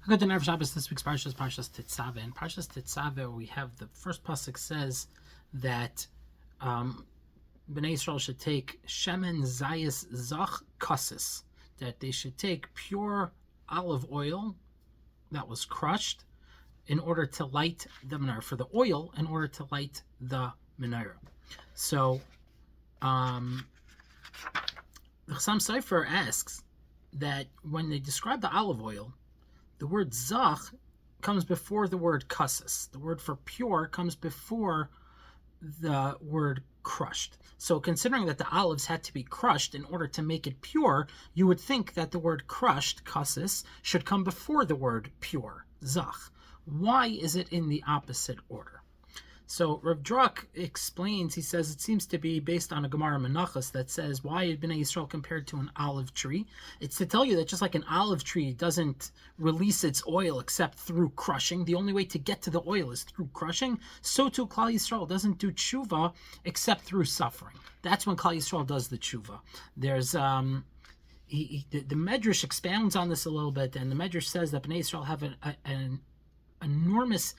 Good to Erev Shabbos. This week's Parshas, Parshas Tetzaveh. In Parshas Tetzaveh, we have the first pasuk says that Bnei Yisrael should take shemen zayis zach kasis, that they should take pure olive oil that was crushed in order to light the menorah, for the oil in order to light the menorah. So the Chassam Sofer asks that when they describe the olive oil, the word zach comes before the word kasis. The word for pure comes before the word crushed. So considering that the olives had to be crushed in order to make it pure, you would think that the word crushed, kasis, should come before the word pure, zach. Why is it in the opposite order? So Rav Drak explains, he says it seems to be based on a Gemara Menachos that says, why is Bnei Yisrael compared to an olive tree? It's to tell you that just like an olive tree doesn't release its oil except through crushing, the only way to get to the oil is through crushing, so too Klal Yisrael doesn't do tshuva except through suffering. That's when Klal Yisrael does the tshuva. There's the Medrash expounds on this a little bit, and the Medrash says that Bnei Yisrael have an enormous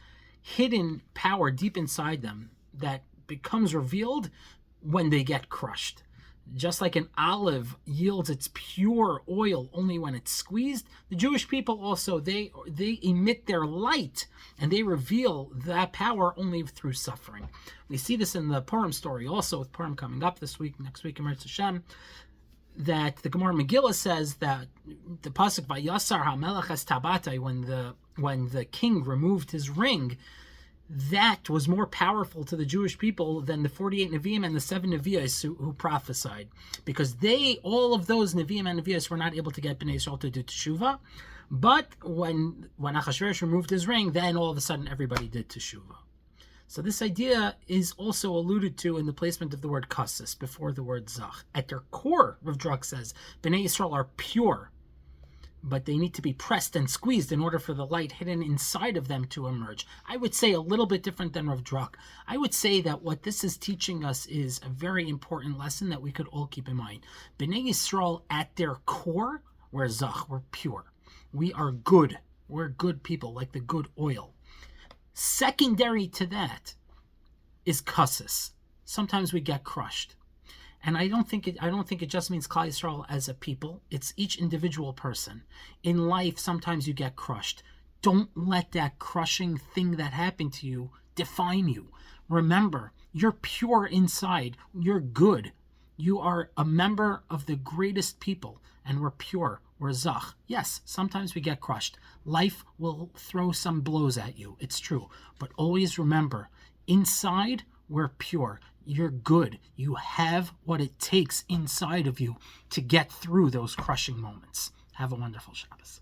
hidden power deep inside them that becomes revealed when they get crushed. Just like an olive yields its pure oil only when it's squeezed, the Jewish people also, they emit their light and they reveal that power only through suffering. We see this in the Purim story also, with Purim coming up this week, next week in Meretz Hashem, that the Gemara Megillah says that the pasuk Vayasar HaMelech Es Tabatai, when the king removed his ring, that was more powerful to the Jewish people than the 48 Nevi'im and the 7 Nevi'os who prophesied, because all of those Nevi'im and Nevi'os were not able to get Bnei Yisrael to do Teshuvah. But when Achashverosh removed his ring, then all of a sudden everybody did Teshuvah. So this idea is also alluded to in the placement of the word kasis before the word zach. At their core, Rav Drak says, Bnei Yisrael are pure, but they need to be pressed and squeezed in order for the light hidden inside of them to emerge. I would say a little bit different than Rav Drak. I would say that what this is teaching us is a very important lesson that we could all keep in mind. Bnei Yisrael, at their core, we're zach, we're pure. We are good. We're good people, like the good oil. Secondary to that is kasis. Sometimes we get crushed. And I don't think it just means Klal Yisrael as a people. It's each individual person. In life, sometimes you get crushed. Don't let that crushing thing that happened to you define you. Remember, you're pure inside. You're good. You are a member of the greatest people, and we're pure. We're zach. Yes, sometimes we get crushed. Life will throw some blows at you. It's true. But always remember, inside, we're pure. You're good. You have what it takes inside of you to get through those crushing moments. Have a wonderful Shabbos.